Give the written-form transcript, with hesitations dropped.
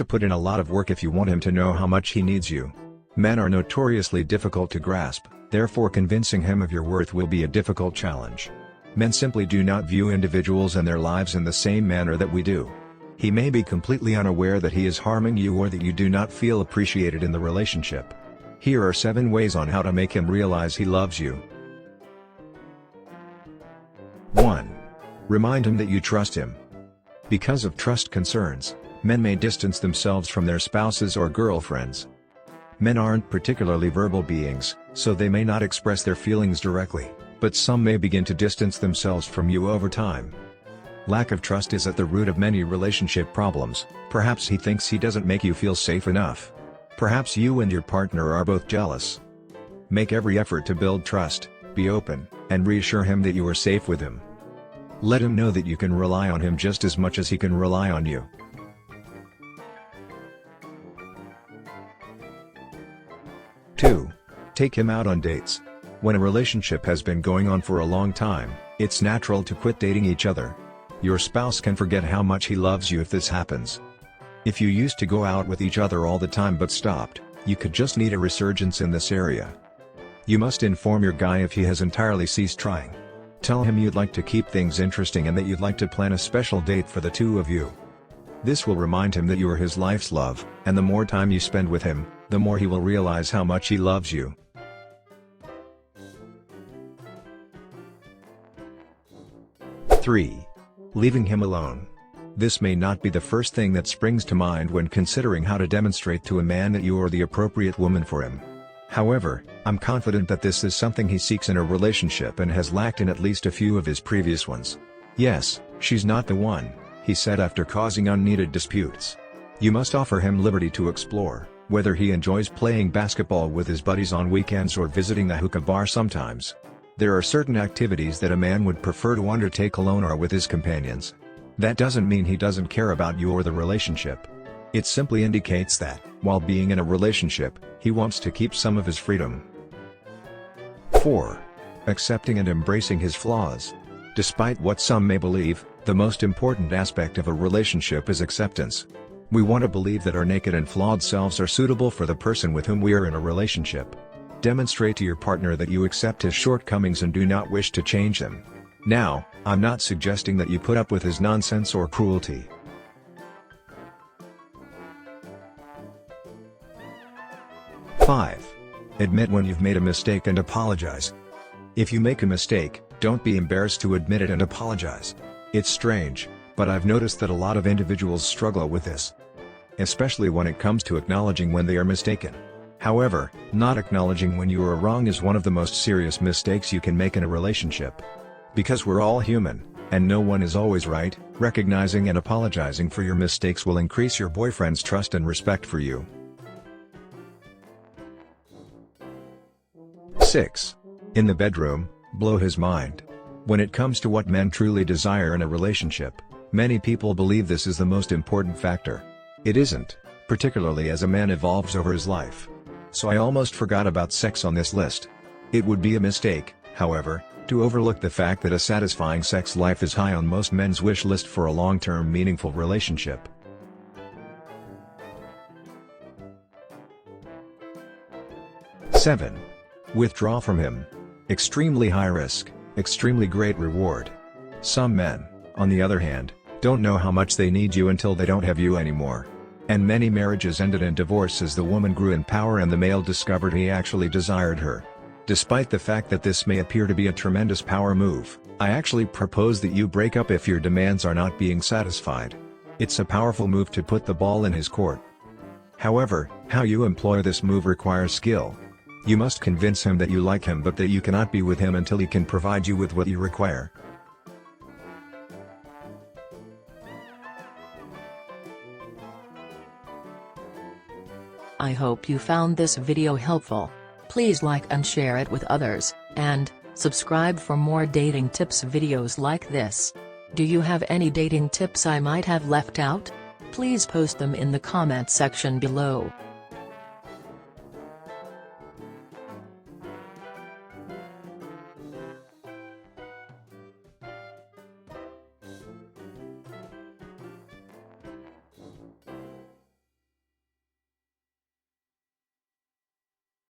put in a lot of work if you want him to know how much he needs you. Men are notoriously difficult to grasp, therefore convincing him of your worth will be a difficult challenge. Men simply do not view individuals and their lives in the same manner that we do. He may be completely unaware that he is harming you or that you do not feel appreciated in the relationship. Here are 7 ways on how to make him realize he loves you. 1. Remind him that you trust him. Because of trust concerns, men may distance themselves from their spouses or girlfriends. Men aren't particularly verbal beings, so they may not express their feelings directly, but some may begin to distance themselves from you over time. Lack of trust is at the root of many relationship problems. Perhaps he thinks he doesn't make you feel safe enough. Perhaps you and your partner are both jealous. Make every effort to build trust, be open, and reassure him that you are safe with him. Let him know that you can rely on him just as much as he can rely on you. 2. Take him out on dates. When a relationship has been going on for a long time, it's natural to quit dating each other. Your spouse can forget how much he loves you if this happens. If you used to go out with each other all the time but stopped, you could just need a resurgence in this area. You must inform your guy if he has entirely ceased trying. Tell him you'd like to keep things interesting and that you'd like to plan a special date for the two of you. This will remind him that you are his life's love, and the more time you spend with him, the more he will realize how much he loves you. 3. Leaving him alone. This may not be the first thing that springs to mind when considering how to demonstrate to a man that you are the appropriate woman for him. However, I'm confident that this is something he seeks in a relationship and has lacked in at least a few of his previous ones. Yes, she's not the one, he said after causing unneeded disputes. You must offer him liberty to explore, whether he enjoys playing basketball with his buddies on weekends or visiting the hookah bar sometimes. There are certain activities that a man would prefer to undertake alone or with his companions. That doesn't mean he doesn't care about you or the relationship. It simply indicates that, while being in a relationship, he wants to keep some of his freedom. 4. Accepting and embracing his flaws. Despite what some may believe, the most important aspect of a relationship is acceptance. We want to believe that our naked and flawed selves are suitable for the person with whom we are in a relationship. Demonstrate to your partner that you accept his shortcomings and do not wish to change them. Now, I'm not suggesting that you put up with his nonsense or cruelty. 5. Admit when you've made a mistake and apologize. If you make a mistake, don't be embarrassed to admit it and apologize. It's strange, but I've noticed that a lot of individuals struggle with this. Especially when it comes to acknowledging when they are mistaken. However, not acknowledging when you are wrong is one of the most serious mistakes you can make in a relationship. Because we're all human, and no one is always right, recognizing and apologizing for your mistakes will increase your boyfriend's trust and respect for you. 6. In the bedroom, blow his mind. When it comes to what men truly desire in a relationship, many people believe this is the most important factor. It isn't, particularly as a man evolves over his life. So I almost forgot about sex on this list. It would be a mistake, however, to overlook the fact that a satisfying sex life is high on most men's wish list for a long-term meaningful relationship. 7. Withdraw from him. Extremely high risk, extremely great reward. Some men, on the other hand, don't know how much they need you until they don't have you anymore. And many marriages ended in divorce as the woman grew in power and the male discovered he actually desired her. Despite the fact that this may appear to be a tremendous power move, I actually propose that you break up if your demands are not being satisfied. It's a powerful move to put the ball in his court. However, how you employ this move requires skill. You must convince him that you like him but that you cannot be with him until he can provide you with what you require. I hope you found this video helpful. Please like and share it with others, and subscribe for more dating tips videos like this. Do you have any dating tips I might have left out? Please post them in the comment section below.